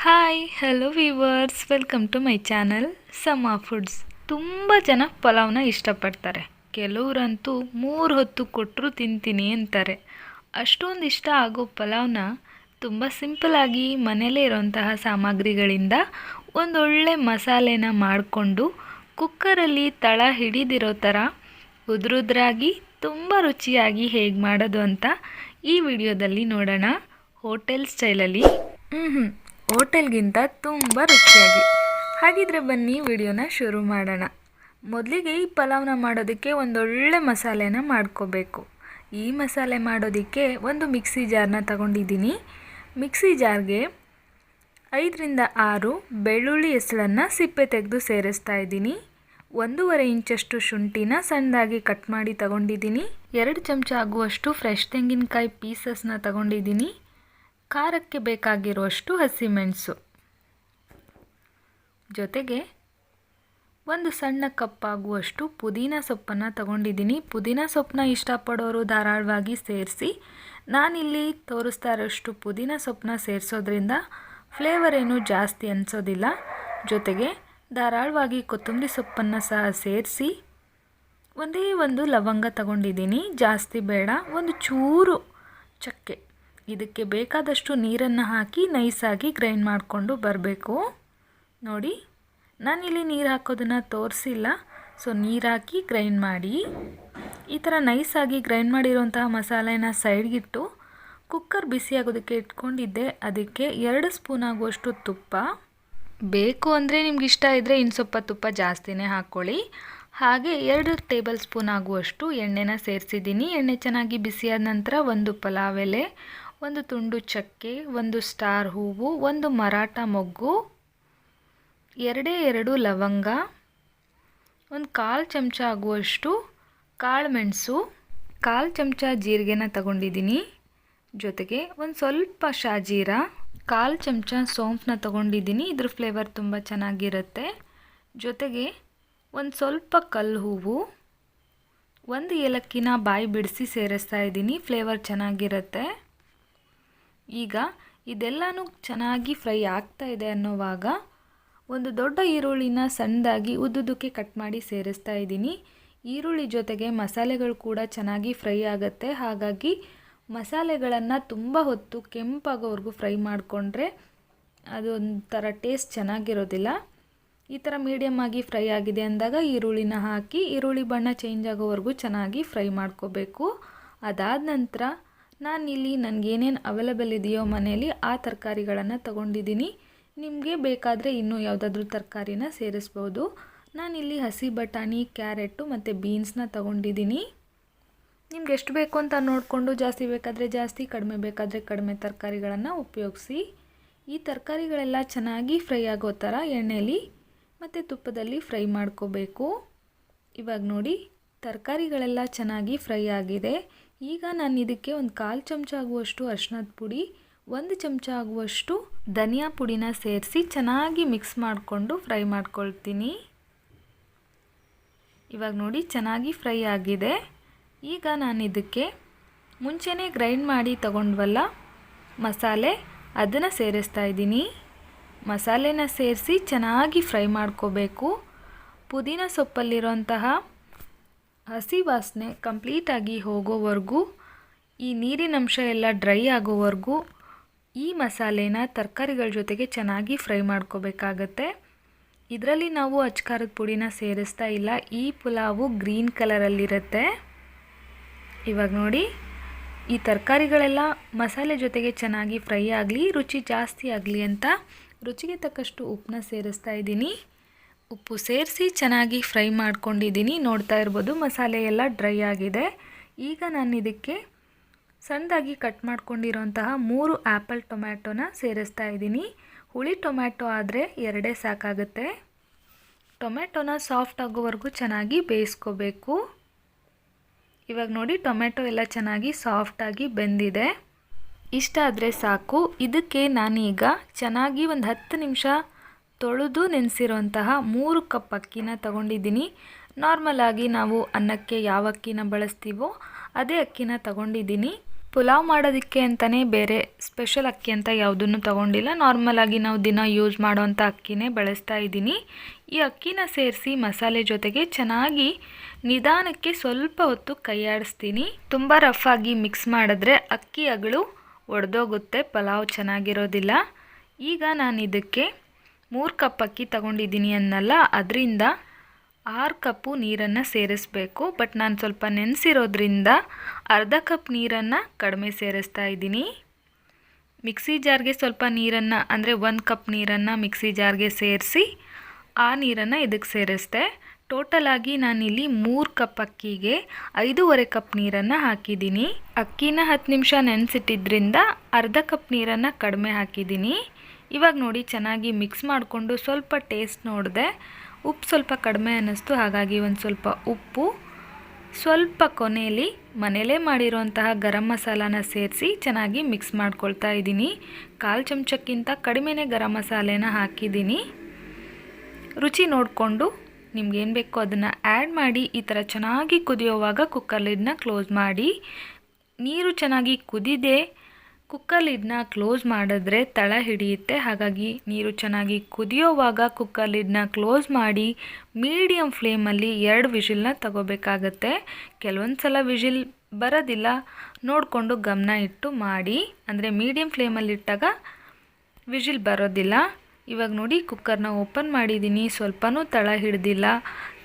Hi hello viewers, welcome to my channel Sama Foods. ತುಂಬ ಜನ ಪಲಾವ್ನ ಇಷ್ಟಪಡ್ತಾರೆ. ಕೆಲವರಂತೂ 3 ಹೊತ್ತು ಕೊಟ್ಟರು ತಿಂತೀನಿ ಅಂತಾರೆ. ಅಷ್ಟೊಂದು ಇಷ್ಟ ಆಗೋ ಪಲಾವ್ನ ತುಂಬ ಸಿಂಪಲಾಗಿ ಮನೆಯಲ್ಲೇ ಇರೋಂತಹ ಸಾಮಗ್ರಿಗಳಿಂದ ಒಂದೊಳ್ಳೆ ಮಸಾಲೆನ ಮಾಡಿಕೊಂಡು ಕುಕ್ಕರಲ್ಲಿ ತಳ ಹಿಡಿದಿರೋ ಥರ ಉದುರುದ್ರಾಗಿ ತುಂಬ ರುಚಿಯಾಗಿ ಹೇಗೆ ಮಾಡೋದು ಅಂತ ಈ ವಿಡಿಯೋದಲ್ಲಿ ನೋಡೋಣ. ಹೋಟೆಲ್ ಸ್ಟೈಲಲ್ಲಿ ಹೋಟೆಲ್ಗಿಂತ ತುಂಬ ರುಚಿಯಾಗಿ. ಹಾಗಿದ್ರೆ ಬನ್ನಿ ವಿಡಿಯೋನ ಶುರು ಮಾಡೋಣ. ಮೊದಲಿಗೆ ಈ ಪಲಾವ್ನ ಮಾಡೋದಕ್ಕೆ ಒಂದೊಳ್ಳೆ ಮಸಾಲೆನ ಮಾಡ್ಕೋಬೇಕು. ಈ ಮಸಾಲೆ ಮಾಡೋದಕ್ಕೆ ಒಂದು ಮಿಕ್ಸಿ ಜಾರ್ನ ತಗೊಂಡಿದ್ದೀನಿ. ಮಿಕ್ಸಿ ಜಾರ್ಗೆ 5ರಿಂದ 6 ಬೆಳ್ಳುಳ್ಳಿ ಹೆಸಳನ್ನು ಸಿಪ್ಪೆ ತೆಗೆದು ಸೇರಿಸ್ತಾ ಇದ್ದೀನಿ. 1.5 ಇಂಚಷ್ಟು ಶುಂಠಿನ ಸಣ್ಣದಾಗಿ ಕಟ್ ಮಾಡಿ ತಗೊಂಡಿದ್ದೀನಿ. 2 ಚಮಚ ಆಗುವಷ್ಟು ಫ್ರೆಶ್ ತೆಂಗಿನಕಾಯಿ ಪೀಸಸ್ನ ತಗೊಂಡಿದ್ದೀನಿ. ಖಾರಕ್ಕೆ ಬೇಕಾಗಿರುವಷ್ಟು ಹಸಿಮೆಣಸು, ಜೊತೆಗೆ ಒಂದು ಸಣ್ಣ ಕಪ್ಪಾಗುವಷ್ಟು ಪುದೀನ ಸೊಪ್ಪನ್ನು ತಗೊಂಡಿದ್ದೀನಿ. ಪುದೀನ ಸೊಪ್ಪನ್ನ ಇಷ್ಟಪಡೋರು ಧಾರಾಳವಾಗಿ ಸೇರಿಸಿ. ನಾನಿಲ್ಲಿ ತೋರಿಸ್ತಾ ಇರೋಷ್ಟು ಪುದೀನ ಸೊಪ್ಪನ್ನ ಸೇರಿಸೋದ್ರಿಂದ ಫ್ಲೇವರ್ ಏನೂ ಜಾಸ್ತಿ ಅನಿಸೋದಿಲ್ಲ. ಜೊತೆಗೆ ಧಾರಾಳವಾಗಿ ಕೊತ್ತಂಬರಿ ಸೊಪ್ಪನ್ನು ಸಹ ಸೇರಿಸಿ ಒಂದೇ ಒಂದು ಲವಂಗ ತಗೊಂಡಿದ್ದೀನಿ, ಜಾಸ್ತಿ ಬೇಡ. ಒಂದು ಚೂರು ಚಕ್ಕೆ. ಇದಕ್ಕೆ ಬೇಕಾದಷ್ಟು ನೀರನ್ನು ಹಾಕಿ ನೈಸಾಗಿ ಗ್ರೈಂಡ್ ಮಾಡಿಕೊಂಡು ಬರಬೇಕು. ನೋಡಿ, ನಾನಿಲ್ಲಿ ನೀರು ಹಾಕೋದನ್ನು ತೋರಿಸಿಲ್ಲ. ಸೊ ನೀರು ಹಾಕಿ ಗ್ರೈಂಡ್ ಮಾಡಿ. ಈ ಥರ ನೈಸಾಗಿ ಗ್ರೈಂಡ್ ಮಾಡಿರೋಂತಹ ಮಸಾಲೆನ ಸೈಡ್ಗಿಟ್ಟು ಕುಕ್ಕರ್ ಬಿಸಿಯಾಗೋದಕ್ಕೆ ಇಟ್ಕೊಂಡಿದ್ದೆ. ಅದಕ್ಕೆ 2 ಸ್ಪೂನ್ ಆಗುವಷ್ಟು ತುಪ್ಪ, ಬೇಕು ಅಂದರೆ ನಿಮ್ಗೆ ಇಷ್ಟ ಇದ್ದರೆ ಇನ್ನು ಸ್ವಲ್ಪ ತುಪ್ಪ ಜಾಸ್ತಿನೇ ಹಾಕ್ಕೊಳ್ಳಿ. ಹಾಗೆ 2 ಟೇಬಲ್ ಸ್ಪೂನ್ ಆಗುವಷ್ಟು ಎಣ್ಣೆನ ಸೇರಿಸಿದ್ದೀನಿ. ಎಣ್ಣೆ ಚೆನ್ನಾಗಿ ಬಿಸಿಯಾದ ನಂತರ ಒಂದು ಪಲಾವ್ ಎಲೆ, ಒಂದು ತುಂಡು ಚಕ್ಕೆ, ಒಂದು ಸ್ಟಾರ್ ಹೂವು, ಒಂದು ಮರಾಠ ಮೊಗ್ಗು, 2 ಲವಂಗ, ಒಂದು 1/4 ಚಮಚ ಆಗುವಷ್ಟು ಕಾಳುಮೆಣಸು, 1/4 ಚಮಚ ಜೀರಿಗೆನ ತಗೊಂಡಿದ್ದೀನಿ. ಜೊತೆಗೆ ಒಂದು ಸ್ವಲ್ಪ ಶಾಜೀರ, 1/4 ಚಮಚ ಸೋಂಪನ್ನ ತಗೊಂಡಿದ್ದೀನಿ. ಇದ್ರ ಫ್ಲೇವರ್ ತುಂಬ ಚೆನ್ನಾಗಿರುತ್ತೆ. ಜೊತೆಗೆ ಒಂದು ಸ್ವಲ್ಪ ಕಲ್ಲು ಹೂವು, ಒಂದು ಏಲಕ್ಕಿನ ಬಾಯಿ ಬಿಡಿಸಿ ಸೇರಿಸ್ತಾ ಇದ್ದೀನಿ. ಫ್ಲೇವರ್ ಚೆನ್ನಾಗಿರುತ್ತೆ. ಈಗ ಇದೆಲ್ಲನೂ ಚೆನ್ನಾಗಿ ಫ್ರೈ ಆಗ್ತಾ ಇದೆ ಅನ್ನೋವಾಗ ಒಂದು ದೊಡ್ಡ ಈರುಳ್ಳಿನ ಸಣ್ಣದಾಗಿ ಉದ್ದುದಕ್ಕೆ ಕಟ್ ಮಾಡಿ ಸೇರಿಸ್ತಾ ಇದ್ದೀನಿ. ಈರುಳ್ಳಿ ಜೊತೆಗೆ ಮಸಾಲೆಗಳು ಕೂಡ ಚೆನ್ನಾಗಿ ಫ್ರೈ ಆಗುತ್ತೆ. ಹಾಗಾಗಿ ಮಸಾಲೆಗಳನ್ನು ತುಂಬ ಹೊತ್ತು ಕೆಂಪಾಗೋವರೆಗೂ ಫ್ರೈ ಮಾಡಿಕೊಂಡ್ರೆ ಅದೊಂಥರ ಟೇಸ್ಟ್ ಚೆನ್ನಾಗಿರೋದಿಲ್ಲ. ಈ ಥರ ಮೀಡಿಯಮ್ ಆಗಿ ಫ್ರೈ ಆಗಿದೆ ಅಂದಾಗ ಈರುಳ್ಳಿನ ಹಾಕಿ ಈರುಳ್ಳಿ ಬಣ್ಣ ಚೇಂಜ್ ಆಗೋವರೆಗೂ ಚೆನ್ನಾಗಿ ಫ್ರೈ ಮಾಡ್ಕೋಬೇಕು. ಅದಾದ ನಂತರ ನಾನಿಲ್ಲಿ ನನಗೇನೇನು ಅವೈಲೇಬಲ್ ಇದೆಯೋ ಮನೆಯಲ್ಲಿ ಆ ತರಕಾರಿಗಳನ್ನು ತಗೊಂಡಿದ್ದೀನಿ. ನಿಮಗೆ ಬೇಕಾದರೆ ಇನ್ನೂ ಯಾವುದಾದ್ರೂ ತರಕಾರಿನ ಸೇರಿಸ್ಬೋದು. ನಾನಿಲ್ಲಿ ಹಸಿ ಬಟಾಣಿ, ಕ್ಯಾರೆಟು ಮತ್ತು ಬೀನ್ಸ್ನ ತಗೊಂಡಿದ್ದೀನಿ. ನಿಮ್ಗೆ ಎಷ್ಟು ಬೇಕು ಅಂತ ನೋಡಿಕೊಂಡು ಜಾಸ್ತಿ ಬೇಕಾದರೆ ಜಾಸ್ತಿ, ಕಡಿಮೆ ಬೇಕಾದರೆ ಕಡಿಮೆ ತರಕಾರಿಗಳನ್ನು ಉಪಯೋಗಿಸಿ. ಈ ತರಕಾರಿಗಳೆಲ್ಲ ಚೆನ್ನಾಗಿ ಫ್ರೈ ಆಗೋ ಥರ ಎಣ್ಣೆಯಲ್ಲಿ ಮತ್ತು ತುಪ್ಪದಲ್ಲಿ ಫ್ರೈ ಮಾಡ್ಕೋಬೇಕು. ಇವಾಗ ನೋಡಿ, ತರಕಾರಿಗಳೆಲ್ಲ ಚೆನ್ನಾಗಿ ಫ್ರೈ ಆಗಿದೆ. ಈಗ ನಾನು ಇದಕ್ಕೆ ಒಂದು 1/4 ಚಮಚ ಆಗುವಷ್ಟು ಅರಿಶಿಣದ ಪುಡಿ, 1 ಚಮಚ ಆಗುವಷ್ಟು ಧನಿಯಾ ಪುಡಿನ ಸೇರಿಸಿ ಚೆನ್ನಾಗಿ ಮಿಕ್ಸ್ ಮಾಡಿಕೊಂಡು ಫ್ರೈ ಮಾಡ್ಕೊಳ್ತೀನಿ. ಇವಾಗ ನೋಡಿ, ಚೆನ್ನಾಗಿ ಫ್ರೈ ಆಗಿದೆ. ಈಗ ನಾನು ಇದಕ್ಕೆ ಮುಂಚೆನೇ ಗ್ರೈಂಡ್ ಮಾಡಿ ತಗೊಂಡ್ವಲ್ಲ ಮಸಾಲೆ, ಅದನ್ನು ಸೇರಿಸ್ತಾ ಇದ್ದೀನಿ. ಮಸಾಲೆನ ಸೇರಿಸಿ ಚೆನ್ನಾಗಿ ಫ್ರೈ ಮಾಡ್ಕೋಬೇಕು. ಪುದೀನ ಸೊಪ್ಪಲ್ಲಿರೋಂತಹ ಹಸಿ ವಾಸನೆ ಕಂಪ್ಲೀಟಾಗಿ ಹೋಗೋವರೆಗೂ, ಈ ನೀರಿನಂಶ ಎಲ್ಲ ಡ್ರೈ ಆಗೋವರೆಗೂ ಈ ಮಸಾಲೆನ ತರಕಾರಿಗಳ ಜೊತೆಗೆ ಚೆನ್ನಾಗಿ ಫ್ರೈ ಮಾಡ್ಕೋಬೇಕಾಗತ್ತೆ. ಇದರಲ್ಲಿ ನಾವು ಅಚ್ಕಾರದ ಪುಡಿನ ಸೇರಿಸ್ತಾ ಇಲ್ಲ. ಈ ಪುಲಾವು ಗ್ರೀನ್ ಕಲರಲ್ಲಿರುತ್ತೆ. ಇವಾಗ ನೋಡಿ, ಈ ತರಕಾರಿಗಳೆಲ್ಲ ಮಸಾಲೆ ಜೊತೆಗೆ ಚೆನ್ನಾಗಿ ಫ್ರೈ ಆಗಲಿ, ರುಚಿ ಜಾಸ್ತಿ ಆಗಲಿ ಅಂತ ರುಚಿಗೆ ತಕ್ಕಷ್ಟು ಉಪ್ಪನ್ನ ಸೇರಿಸ್ತಾ ಇದ್ದೀನಿ. ಉಪ್ಪು ಸೇರಿಸಿ ಚೆನ್ನಾಗಿ ಫ್ರೈ ಮಾಡ್ಕೊಂಡಿದ್ದೀನಿ. ನೋಡ್ತಾ ಇರ್ಬೋದು, ಮಸಾಲೆ ಎಲ್ಲ ಡ್ರೈ ಆಗಿದೆ. ಈಗ ನಾನು ಇದಕ್ಕೆ ಸಣ್ಣದಾಗಿ ಕಟ್ ಮಾಡ್ಕೊಂಡಿರೋಂತಹ 3 ಆ್ಯಪಲ್ ಟೊಮ್ಯಾಟೋನ ಸೇರಿಸ್ತಾ ಇದ್ದೀನಿ. ಹುಳಿ ಟೊಮ್ಯಾಟೊ ಆದರೆ 2 ಸಾಕಾಗುತ್ತೆ. ಟೊಮ್ಯಾಟೊನ ಸಾಫ್ಟ್ ಆಗೋವರೆಗೂ ಚೆನ್ನಾಗಿ ಬೇಯಿಸ್ಕೋಬೇಕು. ಇವಾಗ ನೋಡಿ, ಟೊಮ್ಯಾಟೊ ಎಲ್ಲ ಚೆನ್ನಾಗಿ ಸಾಫ್ಟಾಗಿ ಬೆಂದಿದೆ. ಇಷ್ಟ ಆದರೆ ಸಾಕು. ಇದಕ್ಕೆ ನಾನೀಗ ಚೆನ್ನಾಗಿ ಒಂದು 10 ನಿಮಿಷ ತೊಳೆದು ನೆನೆಸಿರೋಂತಹ 3 ಕಪ್ ಅಕ್ಕಿನ ತಗೊಂಡಿದ್ದೀನಿ. ನಾರ್ಮಲಾಗಿ ನಾವು ಅನ್ನಕ್ಕೆ ಯಾವ ಅಕ್ಕಿನ ಬಳಸ್ತೀವೋ ಅದೇ ಅಕ್ಕಿನ ತಗೊಂಡಿದ್ದೀನಿ. ಪುಲಾವ್ ಮಾಡೋದಕ್ಕೆ ಅಂತಲೇ ಬೇರೆ ಸ್ಪೆಷಲ್ ಅಕ್ಕಿ ಅಂತ ಯಾವುದನ್ನು ತೊಗೊಂಡಿಲ್ಲ. ನಾರ್ಮಲಾಗಿ ನಾವು ದಿನ ಯೂಸ್ ಮಾಡೋವಂಥ ಅಕ್ಕಿನೇ ಬಳಸ್ತಾ ಇದ್ದೀನಿ. ಈ ಅಕ್ಕಿನ ಸೇರಿಸಿ ಮಸಾಲೆ ಜೊತೆಗೆ ಚೆನ್ನಾಗಿ ನಿಧಾನಕ್ಕೆ ಸ್ವಲ್ಪ ಹೊತ್ತು ಕೈಯಾಡಿಸ್ತೀನಿ. ತುಂಬ ರಫಾಗಿ ಮಿಕ್ಸ್ ಮಾಡಿದ್ರೆ ಅಕ್ಕಿ ಅಗಳು ಒಡೆದೋಗುತ್ತೆ, ಪಲಾವ್ ಚೆನ್ನಾಗಿರೋದಿಲ್ಲ. ಈಗ ನಾನು ಇದಕ್ಕೆ 3 ಕಪ್ ಅಕ್ಕಿ ತಗೊಂಡಿದ್ದೀನಿ ಅನ್ನಲ್ಲ, ಅದರಿಂದ 6 ಕಪ್ಪು ನೀರನ್ನು ಸೇರಿಸಬೇಕು. ಬಟ್ ನಾನು ಸ್ವಲ್ಪ ನೆನೆಸಿರೋದ್ರಿಂದ ಅರ್ಧ ಕಪ್ ನೀರನ್ನು ಕಡಿಮೆ ಸೇರಿಸ್ತಾ ಇದ್ದೀನಿ. ಮಿಕ್ಸಿ ಜಾರ್ಗೆ ಸ್ವಲ್ಪ ನೀರನ್ನು ಅಂದರೆ 1 ಕಪ್ ನೀರನ್ನು ಮಿಕ್ಸಿ ಜಾರ್ಗೆ ಸೇರಿಸಿ ಆ ನೀರನ್ನು ಇದಕ್ಕೆ ಸೇರಿಸ್ದೆ. ಟೋಟಲಾಗಿ ನಾನಿಲ್ಲಿ 3 ಕಪ್ ಅಕ್ಕಿಗೆ 5.5 ಕಪ್ ನೀರನ್ನು ಹಾಕಿದ್ದೀನಿ. ಅಕ್ಕಿನ 10 ನಿಮಿಷ ನೆನೆಸಿಟ್ಟಿದ್ರಿಂದ ಅರ್ಧ ಕಪ್ ನೀರನ್ನು ಕಡಿಮೆ ಹಾಕಿದ್ದೀನಿ. ಇವಾಗ ನೋಡಿ ಚೆನ್ನಾಗಿ ಮಿಕ್ಸ್ ಮಾಡಿಕೊಂಡು ಸ್ವಲ್ಪ ಟೇಸ್ಟ್ ನೋಡಿದೆ, ಉಪ್ಪು ಸ್ವಲ್ಪ ಕಡಿಮೆ ಅನ್ನಿಸ್ತು. ಹಾಗಾಗಿ ಒಂದು ಸ್ವಲ್ಪ ಉಪ್ಪು, ಸ್ವಲ್ಪ ಕೊನೆಯಲ್ಲಿ ಮನೇಲೇ ಮಾಡಿರೋಂತಹ ಗರಂ ಮಸಾಲಾನ ಸೇರಿಸಿ ಚೆನ್ನಾಗಿ ಮಿಕ್ಸ್ ಮಾಡ್ಕೊಳ್ತಾ ಇದ್ದೀನಿ. 1/4 ಚಮಚಕ್ಕಿಂತ ಕಡಿಮೆನೇ ಗರಂ ಮಸಾಲೆನ ಹಾಕಿದ್ದೀನಿ. ರುಚಿ ನೋಡಿಕೊಂಡು ನಿಮ್ಗೇನು ಬೇಕೋ ಅದನ್ನು ಆ್ಯಡ್ ಮಾಡಿ ಈ ಥರ ಚೆನ್ನಾಗಿ ಕುದಿಯೋವಾಗ ಕುಕ್ಕರ್ ಲಿಡ್ನ ಕ್ಲೋಸ್ ಮಾಡಿ. ನೀರು ಚೆನ್ನಾಗಿ ಕುದಿದೆ ಕುಕ್ಕರ್ ಲಿಡ್ನ ಕ್ಲೋಸ್ ಮಾಡಿದ್ರೆ ತಳ ಹಿಡಿಯುತ್ತೆ. ಹಾಗಾಗಿ ನೀರು ಚೆನ್ನಾಗಿ ಕುದಿಯೋವಾಗ ಕುಕ್ಕರ್ ಲಿಡ್ನ ಕ್ಲೋಸ್ ಮಾಡಿ ಮೀಡಿಯಮ್ ಫ್ಲೇಮಲ್ಲಿ 2 ವಿಷಿಲ್ನ ತಗೋಬೇಕಾಗತ್ತೆ. ಕೆಲವೊಂದು ಸಲ ವಿಷಿಲ್ ಬರೋದಿಲ್ಲ, ನೋಡಿಕೊಂಡು ಗಮನ ಇಟ್ಟು ಮಾಡಿ. ಅಂದರೆ ಮೀಡಿಯಮ್ ಫ್ಲೇಮಲ್ಲಿ ಇಟ್ಟಾಗ ವಿಷಿಲ್ ಬರೋದಿಲ್ಲ. ಇವಾಗ ನೋಡಿ ಕುಕ್ಕರ್ನ ಓಪನ್ ಮಾಡಿದ್ದೀನಿ, ಸ್ವಲ್ಪನೂ ತಳ ಹಿಡ್ದಿಲ್ಲ.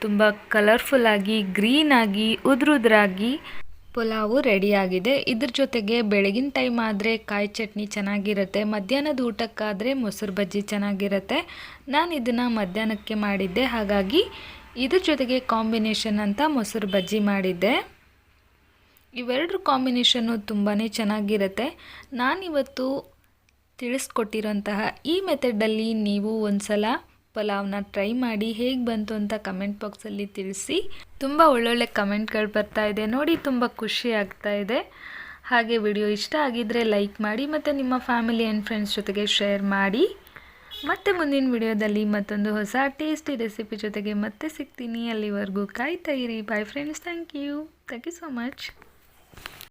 ತುಂಬ ಕಲರ್ಫುಲ್ಲಾಗಿ ಗ್ರೀನಾಗಿ ಉದುರುದ್ರಾಗಿ ಪುಲಾವು ರೆಡಿಯಾಗಿದೆ. ಇದ್ರ ಜೊತೆಗೆ ಬೆಳಗಿನ ಟೈಮ್ ಆದರೆ ಕಾಯಿ ಚಟ್ನಿ ಚೆನ್ನಾಗಿರುತ್ತೆ, ಮಧ್ಯಾಹ್ನದ ಊಟಕ್ಕಾದರೆ ಮೊಸರು ಬಜ್ಜಿ ಚೆನ್ನಾಗಿರುತ್ತೆ. ನಾನು ಇದನ್ನು ಮಧ್ಯಾಹ್ನಕ್ಕೆ ಮಾಡಿದ್ದೆ, ಹಾಗಾಗಿ ಇದ್ರ ಜೊತೆಗೆ ಕಾಂಬಿನೇಷನ್ ಅಂತ ಮೊಸರು ಬಜ್ಜಿ ಮಾಡಿದ್ದೆ. ಇವೆರಡರ ಕಾಂಬಿನೇಷನ್ನು ತುಂಬಾ ಚೆನ್ನಾಗಿರುತ್ತೆ. ನಾನಿವತ್ತು ತಿಳಿಸ್ಕೊಟ್ಟಿರೋಂತಹ ಈ ಮೆಥಡಲ್ಲಿ ನೀವು ಒಂದು ಸಲ ಪಲಾವ್ನ ಟ್ರೈ ಮಾಡಿ ಹೇಗೆ ಬಂತು ಅಂತ ಕಮೆಂಟ್ ಬಾಕ್ಸಲ್ಲಿ ತಿಳಿಸಿ. ತುಂಬ ಒಳ್ಳೊಳ್ಳೆ ಕಮೆಂಟ್ಗಳು ಬರ್ತಾ ಇದೆ ನೋಡಿ, ತುಂಬ ಖುಷಿ ಆಗ್ತಾ ಇದೆ. ಹಾಗೆ ವಿಡಿಯೋ ಇಷ್ಟ ಆಗಿದ್ದರೆ ಲೈಕ್ ಮಾಡಿ ಮತ್ತು ನಿಮ್ಮ ಫ್ಯಾಮಿಲಿ ಆ್ಯಂಡ್ ಫ್ರೆಂಡ್ಸ್ ಜೊತೆಗೆ ಶೇರ್ ಮಾಡಿ. ಮತ್ತೆ ಮುಂದಿನ ವಿಡಿಯೋದಲ್ಲಿ ಮತ್ತೊಂದು ಹೊಸ ಟೇಸ್ಟಿ ರೆಸಿಪಿ ಜೊತೆಗೆ ಮತ್ತೆ ಸಿಗ್ತೀನಿ. ಅಲ್ಲಿವರೆಗೂ ಕಾಯ್ತಾ ಇರಿ. Bye friends, thank you so much.